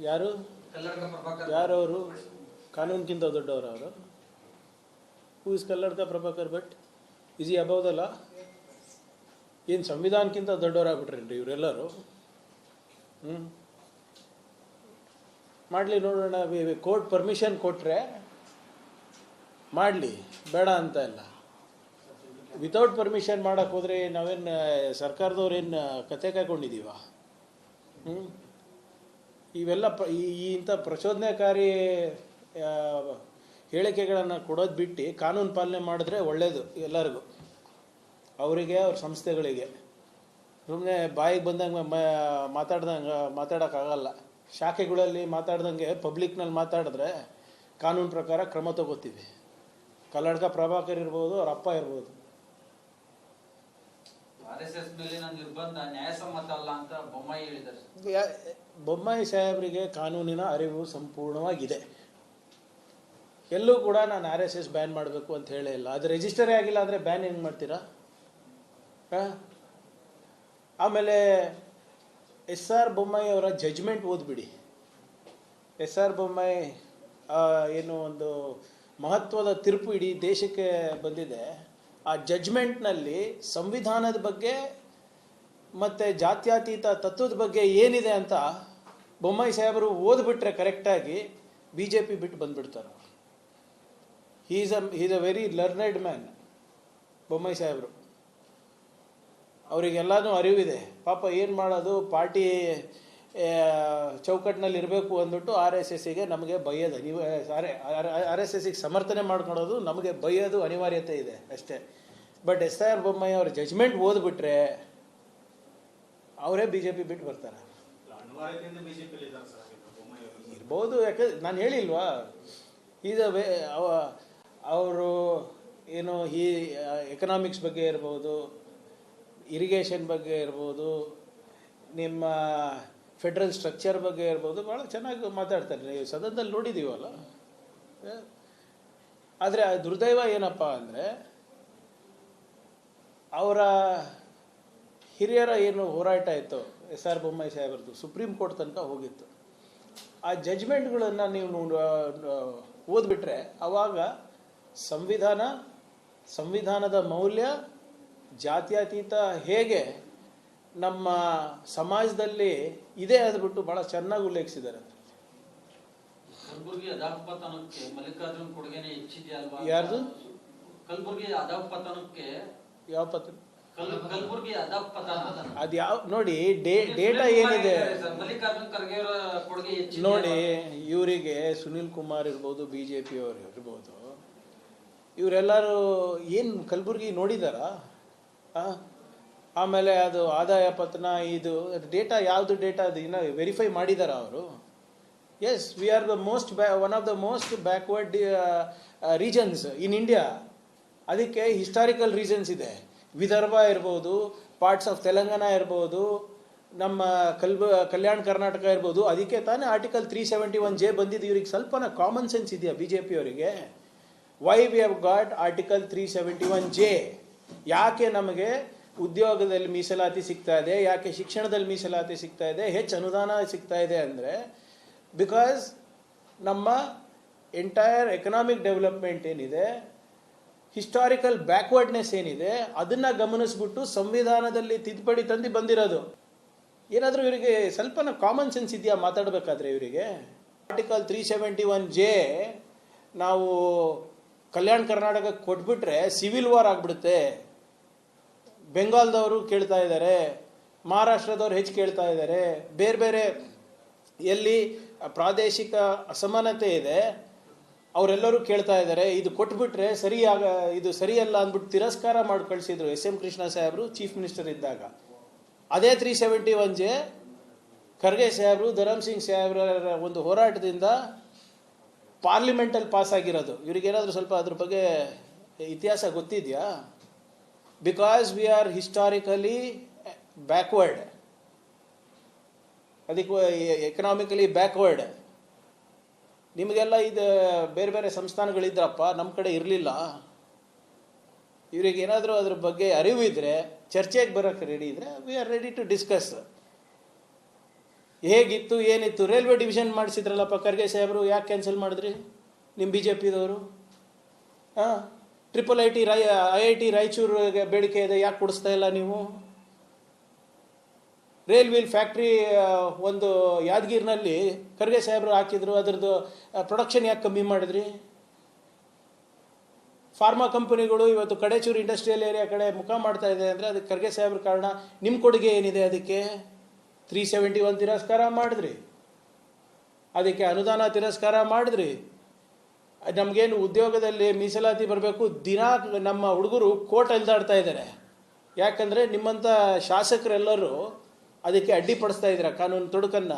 ಯಾರು ಯಾರು ಅವರು? ಕಾನೂನಿಗಿಂತ ದೊಡ್ಡವರು ಅವರು? Who is Kalladka Prabhakar Bhat? Is he above the law? ಏನು ಸಂವಿಧಾನಕ್ಕಿಂತ ದೊಡ್ಡವರಾಗ್ಬಿಟ್ರೇನ್ರಿ ಇವರೆಲ್ಲರೂ? ಮಾಡಲಿ ನೋಡೋಣ. ಕೋರ್ಟ್ ಪರ್ಮಿಷನ್ ಕೊಟ್ಟರೆ ಮಾಡಲಿ, ಬೇಡ ಅಂತ ಇಲ್ಲ. ವಿತೌಟ್ ಪರ್ಮಿಷನ್ ಮಾಡೋಕ್ಕೆ ಹೋದರೆ ನಾವೇನು ಸರ್ಕಾರದವ್ರೇನು ಕತೆ ಕಾಯ್ಕೊಂಡಿದ್ದೀವ? ಇವೆಲ್ಲ ಇಂಥ ಪ್ರಚೋದನೆಕಾರಿ ಹೇಳಿಕೆಗಳನ್ನು ಕೊಡೋದು ಬಿಟ್ಟು ಕಾನೂನು ಪಾಲನೆ ಮಾಡಿದ್ರೆ ಒಳ್ಳೆಯದು ಎಲ್ಲರಿಗೂ, ಅವರಿಗೆ ಅವ್ರ ಸಂಸ್ಥೆಗಳಿಗೆ. ಸುಮ್ಮನೆ ಬಾಯಿಗೆ ಬಂದಂಗೆ ಮಾತಾಡೋಕ್ಕಾಗಲ್ಲ. ಶಾಖೆಗಳಲ್ಲಿ ಮಾತಾಡ್ದಂಗೆ ಪಬ್ಲಿಕ್ನಲ್ಲಿ ಮಾತಾಡಿದ್ರೆ ಕಾನೂನು ಪ್ರಕಾರ ಕ್ರಮ ತಗೋತೀವಿ. ಕಲ್ಲಡ್ಕ ಪ್ರಭಾಕರ್ ಇರ್ಬೋದು, ಅವ್ರ ಅಪ್ಪ ಇರ್ಬೋದು. ಬೊಮ್ಮಾಯಿ ಸಾಹೇಬರಿಗೆ ಕಾನೂನಿನ ಅರಿವು ಸಂಪೂರ್ಣವಾಗಿದೆ. ಎಲ್ಲೂ ಕೂಡ ನಾನು RSS ಬ್ಯಾನ್ ಮಾಡಬೇಕು ಅಂತ ಹೇಳೇ ಇಲ್ಲ. ಅದು ರಿಜಿಸ್ಟರೇ ಆಗಿಲ್ಲ ಅಂದರೆ ಬ್ಯಾನ್ ಹೆಂಗೆ ಮಾಡ್ತೀರಾ? ಆಮೇಲೆ SR ಬೊಮ್ಮಾಯಿ ಅವರ ಜಜ್ಮೆಂಟ್ ಓದ್ಬಿಡಿ. SR ಬೊಮ್ಮಾಯಿ ಏನು ಒಂದು ಮಹತ್ವದ ತೀರ್ಪು ಇಡೀ ದೇಶಕ್ಕೆ ಬಂದಿದೆ. ಆ ಜಜ್ಮೆಂಟ್ನಲ್ಲಿ ಸಂವಿಧಾನದ ಬಗ್ಗೆ ಮತ್ತು ಜಾತ್ಯತೀತ ತತ್ವದ ಬಗ್ಗೆ ಏನಿದೆ ಅಂತ ಬೊಮ್ಮಾಯಿ ಸಾಹೇಬರು ಓದ್ಬಿಟ್ರೆ ಕರೆಕ್ಟಾಗಿ BJP ಬಿಟ್ಟು ಬಂದುಬಿಡ್ತಾರೆ. Is a very learned man Bommai ಸಾಹೇಬರು. ಅವರಿಗೆಲ್ಲನೂ ಅರಿವಿದೆ. ಪಾಪ ಏನು ಮಾಡೋದು, ಪಾರ್ಟಿ ಚೌಕಟ್ಟಿನಲ್ಲಿ ಇರಬೇಕು ಅಂದ್ಬಿಟ್ಟು RSSಗೆ ನಮಗೆ ಬೈಯೋದು RSSಗೆ ಸಮರ್ಥನೆ ಮಾಡ್ಕೊಳೋದು ನಮಗೆ ಬೈಯೋದು ಅನಿವಾರ್ಯತೆ ಇದೆ ಅಷ್ಟೇ. ಬಟ್ SR ಬೊಮ್ಮಾಯಿ ಅವ್ರ ಜಜ್ಮೆಂಟ್ ಓದ್ಬಿಟ್ರೆ ಅವರೇ BJP ಬಿಟ್ಟು ಬರ್ತಾರೆ. ಇರ್ಬೋದು, ಯಾಕೆ ನಾನು ಹೇಳಿಲ್ವಾ? ಅವರು ಏನು ಈ ಎಕನಾಮಿಕ್ಸ್ ಬಗ್ಗೆ ಇರ್ಬೋದು, ಇರಿಗೇಷನ್ ಬಗ್ಗೆ ಇರ್ಬೋದು, ನಿಮ್ಮ ಫೆಡ್ರಲ್ ಸ್ಟ್ರಕ್ಚರ್ ಬಗ್ಗೆ ಇರ್ಬೋದು, ಭಾಳ ಚೆನ್ನಾಗಿ ಮಾತಾಡ್ತಾರೆ. ನೀವು ಸದನದಲ್ಲಿ ನೋಡಿದ್ದೀವಲ್ಲ. ಆದರೆ ದುರ್ದೈವ ಏನಪ್ಪ ಅಂದರೆ, ಅವರ ಹಿರಿಯರ ಏನು ಹೋರಾಟ ಇತ್ತು SR ಬೊಮ್ಮಾಯಿ ಸಾಹೇಬರದು, ಸುಪ್ರೀಂ ಕೋರ್ಟ್ ತನಕ ಹೋಗಿತ್ತು. ಆ ಜಜ್ಮೆಂಟ್ಗಳನ್ನು ನೀವು ಓದ್ಬಿಟ್ರೆ ಆವಾಗ ಸಂವಿಧಾನದ ಮೌಲ್ಯ, ಜಾತ್ಯತೀತ ಹೇಗೆ ನಮ್ಮ ಸಮಾಜದಲ್ಲಿ ಇದೆ ಅಂದ್ಬಿಟ್ಟು ಭಾಳ ಚೆನ್ನಾಗಿ ಉಲ್ಲೇಖಿಸಿದ್ದಾರೆ. ಕಲಬುರ್ಗಿ ಅಧಃಪತನಕ್ಕೆ ಮಲ್ಲಿಕಾರ್ಜುನ್ ಕೊಡುಗೆನೇ ಹೆಚ್ಚಿದೆ ಅಲ್ವಾ? ಯಾರ್ದು? ಕಲಬುರ್ಗಿ ಅಧಃಪತನಕ್ಕೆ ಯಾವ ಪತ್ರ? ಕಲಬುರ್ಗಿ ಅಧಃಪತನ ಅದು ಯಾವ ನೋಡಿ, ಡೇಟಾ ಏನಿದೆ ಮಲ್ಲಿಕಾರ್ಜುನ್ ಖರ್ಗೆ ಅವರ ಕೊಡುಗೆ ಹೆಚ್ಚಿದೆ ನೋಡಿ. ಇವರಿಗೆ ಸುನಿಲ್ ಕುಮಾರ್ ಇರ್ಬೋದು, BJP ಅವರು ಇರ್ಬೋದು, ಇವರೆಲ್ಲರೂ ಏನು ಕಲಬುರ್ಗಿ ನೋಡಿದಾರಾ? ಆಮೇಲೆ ಅದು ಆದಾಯ ಪತನ, ಇದು ಡೇಟಾ ಯಾವುದು ಡೇಟಾ ಅದು ಇನ್ನೂ ವೆರಿಫೈ ಮಾಡಿದಾರ ಅವರು? Yes, we are the one of the most backward regions in India. ಅದಕ್ಕೆ ಹಿಸ್ಟಾರಿಕಲ್ ರೀಸನ್ಸ್ ಇದೆ. ವಿದರ್ಭ ಇರ್ಬೋದು, ಪಾರ್ಟ್ಸ್ ಆಫ್ ತೆಲಂಗಾಣ ಇರ್ಬೋದು, ನಮ್ಮ ಕಲ್ಯಾಣ ಕರ್ನಾಟಕ ಇರ್ಬೋದು. ಅದಕ್ಕೆ ತಾನೇ ಆರ್ಟಿಕಲ್ 371J ಬಂದಿದ್ದು. ಇವ್ರಿಗೆ ಸ್ವಲ್ಪನ ಕಾಮನ್ ಸೆನ್ಸ್ ಇದೆಯಾ BJP ಅವರಿಗೆ? Why we have got article 371J? ಯಾಕೆ ನಮಗೆ ಉದ್ಯೋಗದಲ್ಲಿ ಮೀಸಲಾತಿ ಸಿಗ್ತಾ ಇದೆ, ಯಾಕೆ ಶಿಕ್ಷಣದಲ್ಲಿ ಮೀಸಲಾತಿ ಸಿಗ್ತಾ ಇದೆ, ಹೆಚ್ಚು ಅನುದಾನ ಸಿಗ್ತಾ ಇದೆ ಅಂದರೆ, ಬಿಕಾಸ್ ನಮ್ಮ ಎಂಟೈರ್ ಎಕನಾಮಿಕ್ ಡೆವಲಪ್ಮೆಂಟ್ ಏನಿದೆ, ಹಿಸ್ಟಾರಿಕಲ್ ಬ್ಯಾಕ್ವರ್ಡ್ನೆಸ್ ಏನಿದೆ, ಅದನ್ನು ಗಮನಿಸ್ಬಿಟ್ಟು ಸಂವಿಧಾನದಲ್ಲಿ ತಿದ್ದುಪಡಿ ತಂದು ಬಂದಿರೋದು. ಏನಾದರೂ ಇವರಿಗೆ ಸ್ವಲ್ಪನ ಕಾಮನ್ ಸೆನ್ಸ್ ಇದೆಯಾ ಮಾತಾಡಬೇಕಾದ್ರೆ ಇವರಿಗೆ? ಆರ್ಟಿಕಲ್ 371J ನಾವು ಕಲ್ಯಾಣ ಕರ್ನಾಟಕಕ್ಕೆ ಕೊಟ್ಬಿಟ್ರೆ ಸಿವಿಲ್ ವಾರ್ ಆಗಿಬಿಡುತ್ತೆ. ಬೆಂಗಾಲ್ದವರು ಕೇಳ್ತಾ ಇದ್ದಾರೆ, ಮಹಾರಾಷ್ಟ್ರದವ್ರು ಹೆಚ್ಚು ಕೇಳ್ತಾ ಇದ್ದಾರೆ, ಬೇರೆ ಬೇರೆ ಎಲ್ಲಿ ಪ್ರಾದೇಶಿಕ ಅಸಮಾನತೆ ಇದೆ ಅವರೆಲ್ಲರೂ ಕೇಳ್ತಾ ಇದ್ದಾರೆ. ಇದು ಕೊಟ್ಬಿಟ್ರೆ ಇದು ಸರಿಯಲ್ಲ ಅಂದ್ಬಿಟ್ಟು ತಿರಸ್ಕಾರ ಮಾಡಿ ಕಳಿಸಿದ್ರು SM ಕೃಷ್ಣ ಸಾಹೇಬರು ಚೀಫ್ ಮಿನಿಸ್ಟರ್ ಇದ್ದಾಗ. ಅದೇ 371J ಖರ್ಗೆ ಸಾಹೇಬರು, ಧರಮ್ ಸಿಂಗ್ ಸಾಹೇಬ್ರ ಒಂದು ಹೋರಾಟದಿಂದ ಪಾರ್ಲಿಮೆಂಟಲ್ಲಿ ಪಾಸ್ ಆಗಿರೋದು. ಇವ್ರಿಗೇನಾದರೂ ಸ್ವಲ್ಪ ಅದ್ರ ಬಗ್ಗೆ ಇತಿಹಾಸ ಗೊತ್ತಿದೆಯಾ? Because we are historically backward, ಅದಕ್ಕೆ ಎಕನಾಮಿಕಲಿ ಬ್ಯಾಕ್ವರ್ಡ್. ನಿಮಗೆಲ್ಲ ಇದು ಬೇರೆ ಬೇರೆ ಸಂಸ್ಥಾನಗಳಿದ್ರಪ್ಪ, ನಮ್ಮ ಕಡೆ ಇರಲಿಲ್ಲ. ಇವರಿಗೇನಾದರೂ ಅದ್ರ ಬಗ್ಗೆ ಅರಿವು ಇದ್ದರೆ, ಚರ್ಚೆಗೆ ಬರೋಕ್ಕೆ ರೆಡಿ ಇದ್ದರೆ, we are ready to discuss. ಹೇಗಿತ್ತು ಏನಿತ್ತು? ರೈಲ್ವೆ ಡಿವಿಷನ್ ಮಾಡಿಸಿದ್ರಲ್ಲಪ್ಪ ಖರ್ಗೆ ಸಾಹೇಬರು, ಯಾಕೆ ಕ್ಯಾನ್ಸಲ್ ಮಾಡಿದ್ರಿ ನಿಮ್ಮ ಬಿ ಜೆ ಪಿದವರು? ಹಾಂ, IIT ರಾಯಚೂರಿಗೆ ಬೇಡಿಕೆ ಇದೆ, ಯಾಕೆ ಕೊಡಿಸ್ತಾ ಇಲ್ಲ ನೀವು? ರೈಲ್ವೆ ಫ್ಯಾಕ್ಟ್ರಿ ಒಂದು ಯಾದಗಿರಿನಲ್ಲಿ ಖರ್ಗೆ ಸಾಹೇಬರು ಹಾಕಿದ್ರು, ಅದರದ್ದು ಪ್ರೊಡಕ್ಷನ್ ಯಾಕೆ ಕಮ್ಮಿ ಮಾಡಿದ್ರಿ? ಫಾರ್ಮಾ ಕಂಪನಿಗಳು ಇವತ್ತು ಕಡೇಚೂರು ಇಂಡಸ್ಟ್ರಿಯಲ್ ಏರಿಯಾ ಕಡೆ ಮುಖ ಮಾಡ್ತಾ ಇದೆ ಅಂದರೆ ಅದಕ್ಕೆ ಖರ್ಗೆ ಸಾಹೇಬ್ರ ಕಾರಣ. ನಿಮ್ಮ ಕೊಡುಗೆ ಏನಿದೆ? ಅದಕ್ಕೆ 371 ತಿರಸ್ಕಾರ ಮಾಡಿದ್ರಿ, ಅದಕ್ಕೆ ಅನುದಾನ ತಿರಸ್ಕಾರ ಮಾಡಿದ್ರಿ. ನಮಗೇನು ಉದ್ಯೋಗದಲ್ಲಿ ಮೀಸಲಾತಿ ಬರಬೇಕು, ದಿನ ನಮ್ಮ ಹುಡುಗರು ಕೋರ್ಟ್ ಅಲ್ದಾಡ್ತಾ ಇದ್ದಾರೆ. ಯಾಕಂದರೆ ನಿಮ್ಮಂಥ ಶಾಸಕರೆಲ್ಲರೂ ಅದಕ್ಕೆ ಅಡ್ಡಿಪಡಿಸ್ತಾ ಇದ್ದೀರಾ, ಕಾನೂನು ತೊಡಕನ್ನು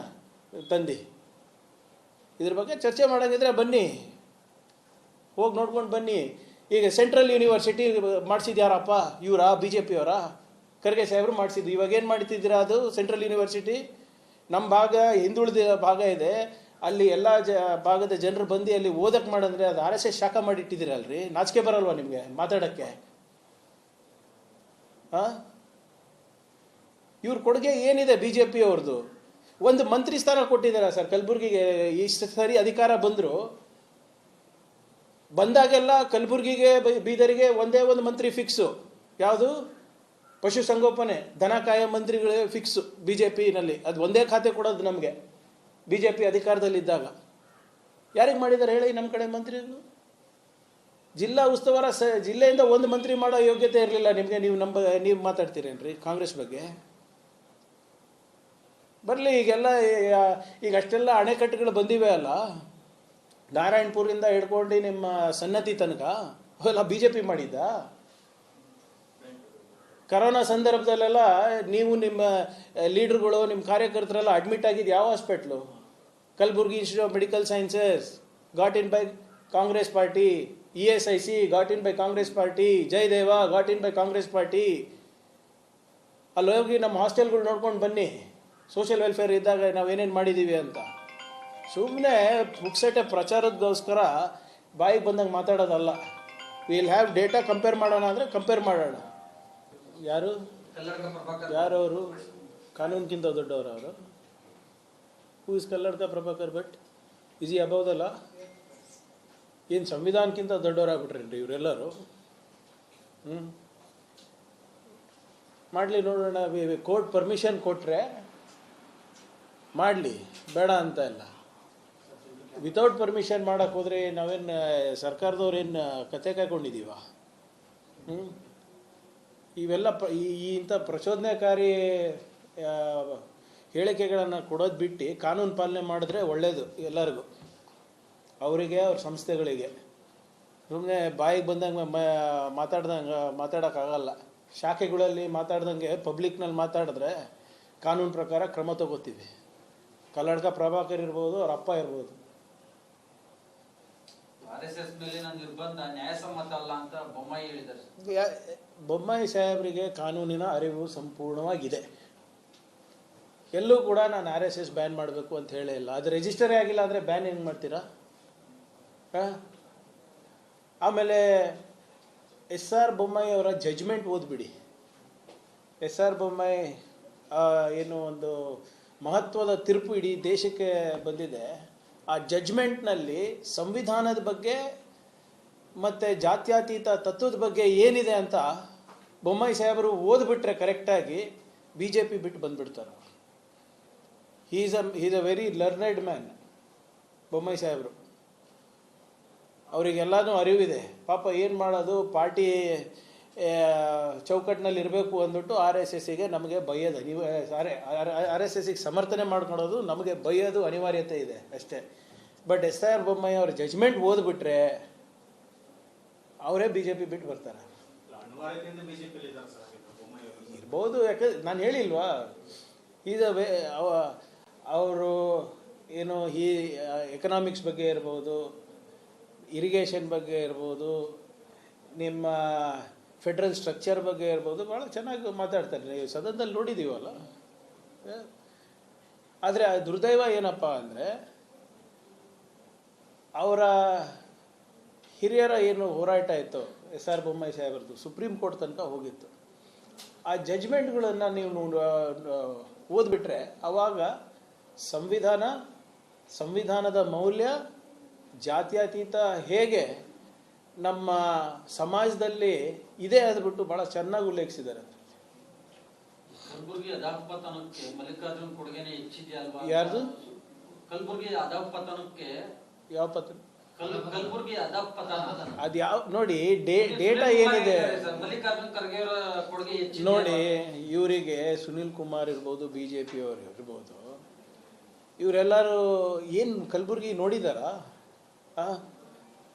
ತಂದು. ಇದ್ರ ಬಗ್ಗೆ ಚರ್ಚೆ ಮಾಡೋಂಗಿದ್ರೆ ಬನ್ನಿ, ಹೋಗಿ ನೋಡ್ಕೊಂಡು ಬನ್ನಿ. ಈಗ ಸೆಂಟ್ರಲ್ ಯೂನಿವರ್ಸಿಟಿ ಮಾಡಿಸಿದ್ಯಾರಪ್ಪ? ಇವರಾ? BJP ಅವರಾ? ಖರ್ಗೆ ಸಾಹೇಬರು ಮಾಡಿಸಿದ್ದು. ಇವಾಗ ಏನು ಮಾಡ್ತಿದ್ದೀರಾ? ಅದು ಸೆಂಟ್ರಲ್ ಯೂನಿವರ್ಸಿಟಿ ನಮ್ಮ ಭಾಗ ಹಿಂದುಳಿದ ಭಾಗ ಇದೆ, ಅಲ್ಲಿ ಎಲ್ಲ ಭಾಗದ ಜನರು ಬಂದು ಅಲ್ಲಿ ಓದಕ್ಕೆ ಮಾಡಂದ್ರೆ ಅದು RSS ಶಾಖ ಮಾಡಿಟ್ಟಿದ್ದೀರಲ್ರಿ. ನಾಚಿಕೆ ಬರಲ್ವಾ ನಿಮಗೆ ಮಾತಾಡೋಕ್ಕೆ? ಹಾಂ, ಇವ್ರ ಕೊಡುಗೆ ಏನಿದೆ BJP ಅವ್ರದ್ದು? ಒಂದು ಮಂತ್ರಿ ಸ್ಥಾನ ಕೊಟ್ಟಿದ್ದಾರೆ ಸರ್ ಕಲಬುರಗಿಗೆ. ಇಷ್ಟು ಸರಿ ಅಧಿಕಾರ ಬಂದಾಗೆಲ್ಲ ಕಲಬುರಗಿಗೆ ಬೀದರಿಗೆ ಒಂದೇ ಒಂದು ಮಂತ್ರಿ ಫಿಕ್ಸು. ಯಾವುದು? ಪಶುಸಂಗೋಪನೆ, ದನ ಕಾಯ ಮಂತ್ರಿಗಳೇ ಫಿಕ್ಸು BJPನಲ್ಲಿ. ಅದು ಒಂದೇ ಖಾತೆ ಕೊಡೋದು ನಮಗೆ BJP ಅಧಿಕಾರದಲ್ಲಿದ್ದಾಗ. ಯಾರಿಗೆ ಮಾಡಿದ್ದಾರೆ ಹೇಳಿ ನಮ್ಮ ಕಡೆ ಮಂತ್ರಿಗಳು? ಜಿಲ್ಲಾ ಉಸ್ತುವಾರ ಜಿಲ್ಲೆಯಿಂದ ಒಂದು ಮಂತ್ರಿ ಮಾಡೋ ಯೋಗ್ಯತೆ ಇರಲಿಲ್ಲ ನಿಮಗೆ. ನೀವು ಮಾತಾಡ್ತೀರೇನ್ರಿ ಕಾಂಗ್ರೆಸ್ ಬಗ್ಗೆ? ಬರಲಿ, ಈಗ ಅಷ್ಟೆಲ್ಲ ಅಣೆಕಟ್ಟುಗಳು ಬಂದಿವೆ ಅಲ್ಲ, ನಾರಾಯಣಪುರದಿಂದ ಹಿಡ್ಕೊಂಡು ನಿಮ್ಮ ಸನ್ನತಿ ತನಕ ಅವೆಲ್ಲ BJP ಮಾಡಿದ್ದ. ಕರೋನಾ ಸಂದರ್ಭದಲ್ಲೆಲ್ಲ ನೀವು ನಿಮ್ಮ ಲೀಡರ್ಗಳು ನಿಮ್ಮ ಕಾರ್ಯಕರ್ತರೆಲ್ಲ ಅಡ್ಮಿಟ್ ಆಗಿದ್ದು ಯಾವ hospital? Kalaburagi institute of medical sciences got in by Congress party, ESIC got in by Congress party, Jayadeva got in by Congress party. ಅಲ್ಲಿ ಹೋಗಿ ನಮ್ಮ ಹಾಸ್ಟೆಲ್ಗಳು ನೋಡ್ಕೊಂಡು ಬನ್ನಿ, ಸೋಷಿಯಲ್ ವೆಲ್ಫೇರ್ ಇದ್ದಾಗ ನಾವೇನೇನು ಮಾಡಿದ್ದೀವಿ ಅಂತ. ಸುಮ್ಮನೆ ಪುಕ್ಸಟ್ಟೆ ಪ್ರಚಾರದಗೋಸ್ಕರ ಬಾಯಿಗೆ ಬಂದಂಗೆ ಮಾತಾಡೋದಲ್ಲ. Will have data. ಕಂಪೇರ್ ಮಾಡೋಣ ಅಂದರೆ ಕಂಪೇರ್ ಮಾಡೋಣ. ಯಾರವರು? ಕಾನೂನಿಗಿಂತ ದೊಡ್ಡವರು ಅವರು? Who is Kalladka Prabhakar Bhat? Is he above the law? ಏನು ಸಂವಿಧಾನಕ್ಕಿಂತ ದೊಡ್ಡವರಾಗ್ಬಿಟ್ರೇನ್ರಿ ಇವರೆಲ್ಲರೂ? ಮಾಡಲಿ, ನೋಡೋಣ. ಕೋರ್ಟ್ ಪರ್ಮಿಷನ್ ಕೊಟ್ಟರೆ ಮಾಡಲಿ, ಬೇಡ ಅಂತ ಇಲ್ಲ. ವಿತೌಟ್ ಪರ್ಮಿಷನ್ ಮಾಡೋಕ್ಕೆ ಹೋದರೆ ನಾವೇನು ಸರ್ಕಾರದವ್ರೇನು ಕತೆ ಕಾಯ್ಕೊಂಡಿದ್ದೀವ? ಇವೆಲ್ಲ ಇಂಥ ಪ್ರಚೋದನೆಕಾರಿ ಹೇಳಿಕೆಗಳನ್ನು ಕೊಡೋದು ಬಿಟ್ಟು ಕಾನೂನು ಪಾಲನೆ ಮಾಡಿದ್ರೆ ಒಳ್ಳೆಯದು ಎಲ್ಲರಿಗೂ, ಅವರಿಗೆ, ಅವ್ರ ಸಂಸ್ಥೆಗಳಿಗೆ. ಸುಮ್ಮನೆ ಬಾಯಿಗೆ ಬಂದಂಗೆ ಮಾತಾಡೋಕ್ಕಾಗಲ್ಲ. ಶಾಖೆಗಳಲ್ಲಿ ಮಾತಾಡ್ದಂಗೆ ಪಬ್ಲಿಕ್ನಲ್ಲಿ ಮಾತಾಡಿದ್ರೆ ಕಾನೂನು ಪ್ರಕಾರ ಕ್ರಮ ತಗೋತೀವಿ. ಕಲ್ಲಡ್ಕ ಪ್ರಭಾಕರ್ ಇರ್ಬೋದು, ಅವ್ರ ಅಪ್ಪ ಇರ್ಬೋದು. RSS ಮೇಲಿನ ನಿರ್ಬಂಧ ನ್ಯಾಯಸಮ್ಮತ ಅಲ್ಲ ಅಂತ ಬೊಮ್ಮಾಯಿ ಹೇಳಿದ್ದಾರೆ. ಬೊಮ್ಮಾಯಿ ಸಾಹೇಬರಿಗೆ ಕಾನೂನಿನ ಅರಿವು ಸಂಪೂರ್ಣವಾಗಿದೆ. ಎಲ್ಲೂ ಕೂಡ ನಾನು RSS ಬ್ಯಾನ್ ಮಾಡಬೇಕು ಅಂತ ಹೇಳೇ ಇಲ್ಲ. ಅದು ರಿಜಿಸ್ಟರೇ ಆಗಿಲ್ಲ ಅಂದರೆ ಬ್ಯಾನ್ ಹೆಂಗೆ ಮಾಡ್ತೀರಾ? ಆಮೇಲೆ SR ಬೊಮ್ಮಾಯಿ ಅವರ ಜಜ್ಮೆಂಟ್ ಓದ್ಬಿಡಿ. SR ಬೊಮ್ಮಾಯಿ ಏನು ಒಂದು ಮಹತ್ವದ ತೀರ್ಪು ಇಡೀ ದೇಶಕ್ಕೆ ಬಂದಿದೆ. ಆ ಜಜ್ಮೆಂಟ್ನಲ್ಲಿ ಸಂವಿಧಾನದ ಬಗ್ಗೆ ಮತ್ತು ಜಾತ್ಯತೀತ ತತ್ವದ ಬಗ್ಗೆ ಏನಿದೆ ಅಂತ ಬೊಮ್ಮಾಯಿ ಸಾಹೇಬರು ಓದ್ಬಿಟ್ರೆ ಕರೆಕ್ಟಾಗಿ BJP ಬಿಟ್ಟು ಬಂದುಬಿಡ್ತಾರೆ. Is a very learned man Bommai ಸಾಹೇಬರು. ಅವರಿಗೆಲ್ಲನೂ ಅರಿವಿದೆ. ಪಾಪ ಏನು ಮಾಡೋದು, ಪಾರ್ಟಿ ಚೌಕಟ್ಟಿನಲ್ಲಿ ಇರಬೇಕು ಅಂದ್ಬಿಟ್ಟು RSSಗೆ ನಮಗೆ ಬೈಯೋದು RSSಗೆ ಸಮರ್ಥನೆ ಮಾಡ್ಕೊಳೋದು ನಮಗೆ ಬೈಯೋದು ಅನಿವಾರ್ಯತೆ ಇದೆ ಅಷ್ಟೇ. ಬಟ್ SR ಬೊಮ್ಮಾಯಿ ಅವ್ರ ಜಜ್ಮೆಂಟ್ ಓದ್ಬಿಟ್ರೆ ಅವರೇ BJP ಬಿಟ್ಟು ಬರ್ತಾರೆ. ಇರ್ಬೋದು, ಯಾಕಂದ್ರೆ ನಾನು ಹೇಳಿಲ್ವಾ, ಅವರು ಏನು ಈ ಎಕನಾಮಿಕ್ಸ್ ಬಗ್ಗೆ ಇರ್ಬೋದು, ಇರಿಗೇಷನ್ ಬಗ್ಗೆ ಇರ್ಬೋದು, ನಿಮ್ಮ ಫೆಡ್ರಲ್ ಸ್ಟ್ರಕ್ಚರ್ ಬಗ್ಗೆ ಇರ್ಬೋದು, ಭಾಳ ಚೆನ್ನಾಗಿ ಮಾತಾಡ್ತಾರೆ. ನೀವು ಸದನದಲ್ಲಿ ನೋಡಿದ್ದೀವಲ್ಲ. ಆದರೆ ದುರ್ದೈವ ಏನಪ್ಪ ಅಂದರೆ, ಅವರ ಹಿರಿಯರ ಏನು ಹೋರಾಟ ಇತ್ತು SR ಬೊಮ್ಮಾಯಿ ಸಾಹೇಬರದು, ಸುಪ್ರೀಂ ಕೋರ್ಟ್ ತನಕ ಹೋಗಿತ್ತು. ಆ ಜಜ್ಮೆಂಟ್ಗಳನ್ನು ನೀವು ಓದ್ಬಿಟ್ರೆ ಅವಾಗ ಸಂವಿಧಾನದ ಮೌಲ್ಯ ಜಾತ್ಯತೀತ ಹೇಗೆ ನಮ್ಮ ಸಮಾಜದಲ್ಲಿ ಇದೆ ಅದ್ಬಿಟ್ಟು ಬಹಳ ಚೆನ್ನಾಗಿ ಉಲ್ಲೇಖಿಸಿದ್ದಾರೆ. ಕಲಬುರ್ಗಿ ಅಧಃಪತನಕ್ಕೆ ಮಲ್ಲಿಕಾರ್ಜುನ್ ಕೊಡುಗೆನೇ ಹೆಚ್ಚಿದೆ ಅಲ್ವಾ? ಯಾರ್ದು? ಕಲಬುರ್ಗಿ ಅಧಃಪತನಕ್ಕೆ ಯಾವ ಪತ್ರ? ಕಲಬುರ್ಗಿ ಅಧಃಪತನ ಅದು ಯಾವ ನೋಡಿ, ಡೇಟಾ ಏನಿದೆ ಮಲ್ಲಿಕಾರ್ಜುನ್ ಖರ್ಗೆ ಅವರ ಕೊಡುಗೆ ಹೆಚ್ಚಿದೆ ನೋಡಿ. ಇವರಿಗೆ ಸುನಿಲ್ ಕುಮಾರ್ ಇರ್ಬೋದು, ಬಿಜೆಪಿ ಅವರು ಇರ್ಬೋದು, ಇವರೆಲ್ಲರೂ ಏನು ಕಲಬುರ್ಗಿ ನೋಡಿದಾರಾ?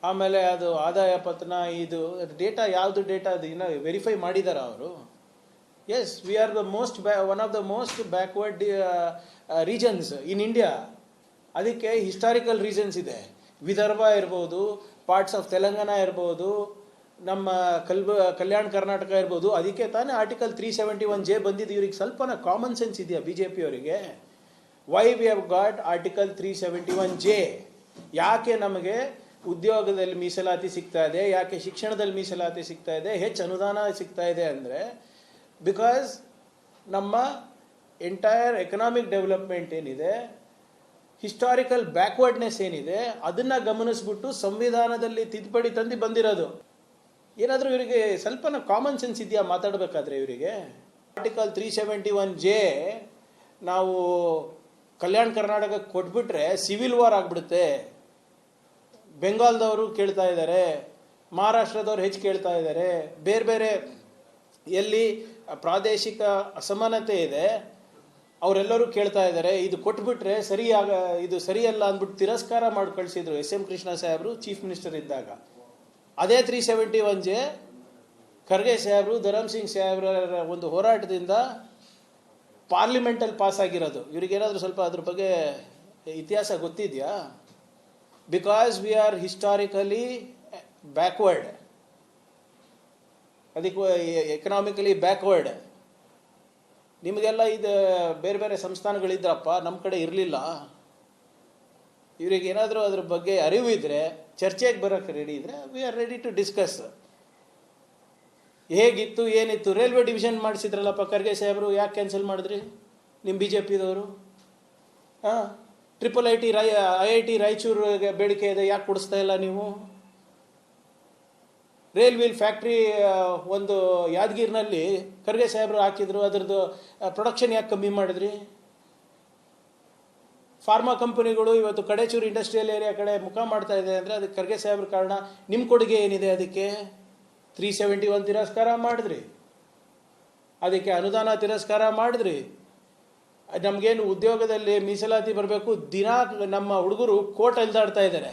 ಆಮೇಲೆ ಅದು ಆದಾಯ ಪತನ, ಇದು ಡೇಟಾ ಯಾವುದು ಡೇಟಾ ಅದು ಇನ್ನು ವೆರಿಫೈ ಮಾಡಿದಾರ ಅವರು? Yes, we are the one of the most backward regions in India. ಅದಕ್ಕೆ ಹಿಸ್ಟಾರಿಕಲ್ ರೀಸನ್ಸ್ ಇದೆ. ವಿದರ್ಭ ಇರ್ಬೋದು, ಪಾರ್ಟ್ಸ್ ಆಫ್ ತೆಲಂಗಾಣ ಇರ್ಬೋದು, ನಮ್ಮ ಕಲ್ಯಾಣ ಕರ್ನಾಟಕ ಇರ್ಬೋದು. ಅದಕ್ಕೆ ತಾನೇ ಆರ್ಟಿಕಲ್ 371J ಬಂದಿದ್ದು. ಇವ್ರಿಗೆ ಸ್ವಲ್ಪನ ಕಾಮನ್ ಸೆನ್ಸ್ ಇದೆಯಾ ಬಿ ಜೆ ಪಿಯವರಿಗೆ? Why we have got article 371J? ಯಾಕೆ ನಮಗೆ ಉದ್ಯೋಗದಲ್ಲಿ ಮೀಸಲಾತಿ ಸಿಗ್ತಾ ಇದೆ, ಯಾಕೆ ಶಿಕ್ಷಣದಲ್ಲಿ ಮೀಸಲಾತಿ ಸಿಗ್ತಾ ಇದೆ, ಹೆಚ್ಚು ಅನುದಾನ ಸಿಗ್ತಾ ಇದೆ ಅಂದರೆ, ಬಿಕಾಸ್ ನಮ್ಮ ಎಂಟೈರ್ ಎಕನಾಮಿಕ್ ಡೆವಲಪ್ಮೆಂಟ್ ಏನಿದೆ, ಹಿಸ್ಟಾರಿಕಲ್ ಬ್ಯಾಕ್ವರ್ಡ್ನೆಸ್ ಏನಿದೆ, ಅದನ್ನು ಗಮನಿಸ್ಬಿಟ್ಟು ಸಂವಿಧಾನದಲ್ಲಿ ತಿದ್ದುಪಡಿ ತಂದು ಬಂದಿರೋದು. ಏನಾದರೂ ಇವರಿಗೆ ಸ್ವಲ್ಪನ ಕಾಮನ್ ಸೆನ್ಸ್ ಇದೆಯಾ ಮಾತಾಡಬೇಕಾದ್ರೆ ಇವರಿಗೆ? ಆರ್ಟಿಕಲ್ 371J ನಾವು ಕಲ್ಯಾಣ ಕರ್ನಾಟಕಕ್ಕೆ ಕೊಟ್ಬಿಟ್ರೆ ಸಿವಿಲ್ ವಾರ್ ಆಗಿಬಿಡುತ್ತೆ. ಬೆಂಗಾಲ್ದವರು ಕೇಳ್ತಾ ಇದ್ದಾರೆ, ಮಹಾರಾಷ್ಟ್ರದವ್ರು ಹೆಚ್ಚು ಕೇಳ್ತಾ ಇದ್ದಾರೆ, ಬೇರೆ ಬೇರೆ ಎಲ್ಲಿ ಪ್ರಾದೇಶಿಕ ಅಸಮಾನತೆ ಇದೆ ಅವರೆಲ್ಲರೂ ಕೇಳ್ತಾ ಇದ್ದಾರೆ. ಇದು ಕೊಟ್ಬಿಟ್ರೆ ಇದು ಸರಿಯಲ್ಲ ಅಂದ್ಬಿಟ್ಟು ತಿರಸ್ಕಾರ ಮಾಡಿ ಕಳಿಸಿದ್ರು SM ಕೃಷ್ಣ ಸಾಹೇಬರು ಚೀಫ್ ಮಿನಿಸ್ಟರ್ ಇದ್ದಾಗ. ಅದೇ 371J ಖರ್ಗೆ ಸಾಹೇಬರು, ಧರಮ್ ಸಿಂಗ್ ಸಾಹೇಬ್ರ ಒಂದು ಹೋರಾಟದಿಂದ ಪಾರ್ಲಿಮೆಂಟಲ್ಲಿ ಪಾಸ್ ಆಗಿರೋದು. ಇವ್ರಿಗೇನಾದರೂ ಸ್ವಲ್ಪ ಅದ್ರ ಬಗ್ಗೆ ಇತಿಹಾಸ ಗೊತ್ತಿದೆಯಾ? Because we are historically backward, ಅದಕ್ಕೆ ಎಕನಾಮಿಕಲಿ ಬ್ಯಾಕ್ವರ್ಡ್. ನಿಮಗೆಲ್ಲ ಇದು ಬೇರೆ ಬೇರೆ ಸಂಸ್ಥಾನಗಳಿದ್ರಪ್ಪ, ನಮ್ಮ ಕಡೆ ಇರಲಿಲ್ಲ. ಇವ್ರಿಗೆ ಏನಾದರೂ ಅದ್ರ ಬಗ್ಗೆ ಅರಿವು ಇದ್ದರೆ, ಚರ್ಚೆಗೆ ಬರೋಕ್ಕೆ ರೆಡಿ ಇದ್ದರೆ, we are ready to discuss. ಹೇಗಿತ್ತು ಏನಿತ್ತು? ರೈಲ್ವೆ ಡಿವಿಷನ್ ಮಾಡಿಸಿದ್ರಲ್ಲಪ್ಪ ಖರ್ಗೆ ಸಾಹೇಬರು, ಯಾಕೆ ಕ್ಯಾನ್ಸಲ್ ಮಾಡಿದ್ರಿ ನಿಮ್ಮ ಬಿ ಜೆ ಪಿದವರು? IIT ರಾಯಚೂರಿಗೆ ಬೇಡಿಕೆ ಇದೆ, ಯಾಕೆ ಕೊಡಿಸ್ತಾ ಇಲ್ಲ ನೀವು? ರೈಲ್ ವೀಲ್ ಫ್ಯಾಕ್ಟ್ರಿ ಒಂದು ಯಾದಗಿರಿನಲ್ಲಿ ಖರ್ಗೆ ಸಾಹೇಬರು ಹಾಕಿದ್ರು, ಅದರದ್ದು ಪ್ರೊಡಕ್ಷನ್ ಯಾಕೆ ಕಮ್ಮಿ ಮಾಡಿದ್ರಿ? ಫಾರ್ಮಾ ಕಂಪನಿಗಳು ಇವತ್ತು ಕಡೇಚೂರು ಇಂಡಸ್ಟ್ರಿಯಲ್ ಏರಿಯಾ ಕಡೆ ಮುಖ ಮಾಡ್ತಾ ಇದೆ ಅಂದರೆ ಅದಕ್ಕೆ ಖರ್ಗೆ ಸಾಹೇಬ್ರ ಕಾರಣ. ನಿಮ್ಮ ಕೊಡುಗೆ ಏನಿದೆ ಅದಕ್ಕೆ? 371 ತಿರಸ್ಕಾರ ಮಾಡಿದ್ರಿ, ಅದಕ್ಕೆ ಅನುದಾನ ತಿರಸ್ಕಾರ ಮಾಡಿದ್ರಿ. ನಮಗೇನು ಉದ್ಯೋಗದಲ್ಲಿ ಮೀಸಲಾತಿ ಬರಬೇಕು, ದಿನ ನಮ್ಮ ಹುಡುಗರು ಕೋರ್ಟ್ ಅಲ್ದಾಡ್ತಾ ಇದ್ದಾರೆ.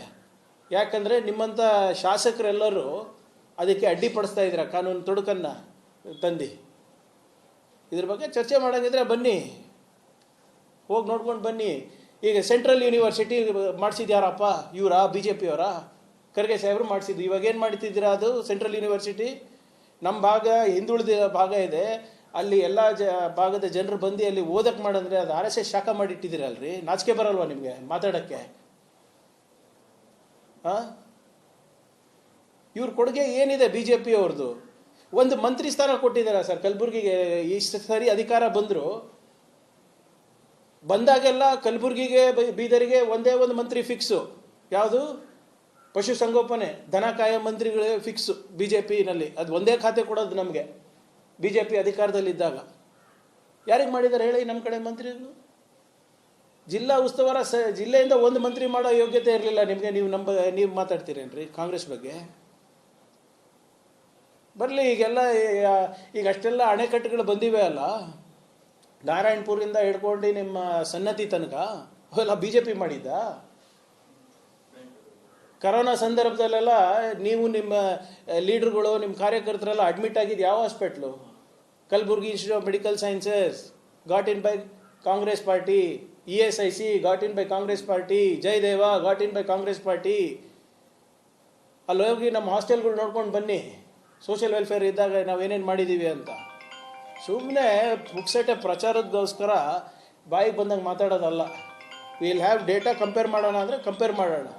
ಯಾಕಂದರೆ ನಿಮ್ಮಂಥ ಶಾಸಕರೆಲ್ಲರೂ ಅದಕ್ಕೆ ಅಡ್ಡಿಪಡಿಸ್ತಾ ಇದ್ದೀರಾ, ಕಾನೂನು ತೊಡಕನ್ನು ತಂದು. ಇದ್ರ ಬಗ್ಗೆ ಚರ್ಚೆ ಮಾಡೋಂಗಿದ್ರೆ ಬನ್ನಿ, ಹೋಗಿ ನೋಡ್ಕೊಂಡು ಬನ್ನಿ. ಈಗ ಸೆಂಟ್ರಲ್ ಯೂನಿವರ್ಸಿಟಿ ಮಾಡಿಸಿದ್ಯಾರಪ್ಪ? ಇವರಾ? BJP ಅವರಾ? ಖರ್ಗೆ ಸಾಹೇಬರು ಮಾಡಿಸಿದ್ದು. ಇವಾಗ ಏನು ಮಾಡ್ತಿದ್ದೀರಾ? ಅದು ಸೆಂಟ್ರಲ್ ಯೂನಿವರ್ಸಿಟಿ ನಮ್ಮ ಭಾಗ ಹಿಂದುಳಿದ ಭಾಗ ಇದೆ, ಅಲ್ಲಿ ಎಲ್ಲ ಭಾಗದ ಜನರು ಬಂದು ಅಲ್ಲಿ ಓದಕ್ಕೆ ಮಾಡಂದ್ರೆ ಅದು RSS ಶಾಖ ಮಾಡಿಟ್ಟಿದ್ದೀರಲ್ರಿ. ನಾಚಿಕೆ ಬರಲ್ವಾ ನಿಮಗೆ ಮಾತಾಡೋಕ್ಕೆ? ಇವ್ರ ಕೊಡುಗೆ ಏನಿದೆ BJP ಅವ್ರದ್ದು? ಒಂದು ಮಂತ್ರಿ ಸ್ಥಾನ ಕೊಟ್ಟಿದ್ದಾರೆ ಸರ್ ಕಲಬುರ್ಗಿಗೆ. ಇಷ್ಟು ಸರಿ ಅಧಿಕಾರ ಬಂದಾಗೆಲ್ಲ ಕಲಬುರ್ಗಿಗೆ ಬೀದರಿಗೆ ಒಂದೇ ಒಂದು ಮಂತ್ರಿ ಫಿಕ್ಸು. ಯಾವುದು? ಪಶುಸಂಗೋಪನೆ, ದನ ಕಾಯ ಮಂತ್ರಿಗಳೇ ಫಿಕ್ಸು BJPನಲ್ಲಿ. ಅದು ಒಂದೇ ಖಾತೆ ಕೊಡೋದು ನಮಗೆ BJP ಅಧಿಕಾರದಲ್ಲಿದ್ದಾಗ. ಯಾರಿಗೆ ಮಾಡಿದ್ದಾರೆ ಹೇಳಿ ನಮ್ಮ ಕಡೆ ಮಂತ್ರಿಗಳು? ಜಿಲ್ಲಾ ಉಸ್ತುವಾರ ಜಿಲ್ಲೆಯಿಂದ ಒಂದು ಮಂತ್ರಿ ಮಾಡೋ ಯೋಗ್ಯತೆ ಇರಲಿಲ್ಲ ನಿಮಗೆ. ನೀವು ಮಾತಾಡ್ತೀರೇನ್ರಿ ಕಾಂಗ್ರೆಸ್ ಬಗ್ಗೆ? ಬರಲಿ, ಈಗ ಅಷ್ಟೆಲ್ಲ ಅಣೆಕಟ್ಟುಗಳು ಬಂದಿವೆ ಅಲ್ಲ, ನಾರಾಯಣಪುರದಿಂದ ಹಿಡ್ಕೊಂಡು ನಿಮ್ಮ ಸನ್ನತಿ ತನಕ ಅವೆಲ್ಲ BJP ಮಾಡಿದ್ದ. ಕರೋನಾ ಸಂದರ್ಭದಲ್ಲೆಲ್ಲ ನೀವು ನಿಮ್ಮ ಲೀಡರ್ಗಳು ನಿಮ್ಮ ಕಾರ್ಯಕರ್ತರೆಲ್ಲ ಅಡ್ಮಿಟ್ ಆಗಿದ್ದು ಯಾವ hospital? Kalaburagi institute of medical sciences got in by Congress party, ESIC got in by Congress party, Jayadeva got in by Congress party. ಅಲ್ಲಿ ಹೋಗಿ ನಮ್ಮ ಹಾಸ್ಟೆಲ್ಗಳು ನೋಡ್ಕೊಂಡು ಬನ್ನಿ, ಸೋಷಿಯಲ್ ವೆಲ್ಫೇರ್ ಇದ್ದಾಗ ನಾವೇನೇನು ಮಾಡಿದ್ದೀವಿ ಅಂತ. ಸುಮ್ಮನೆ ಪುಕ್ಸಟ್ಟೆ ಪ್ರಚಾರದಗೋಸ್ಕರ ಬಾಯಿಗೆ ಬಂದಂಗೆ ಮಾತಾಡೋದಲ್ಲ. ವಿಲ್ ಹ್ಯಾವ್ ಡೇಟಾ ಕಂಪೇರ್ ಮಾಡೋಣ ಅಂದರೆ ಕಂಪೇರ್ ಮಾಡೋಣ.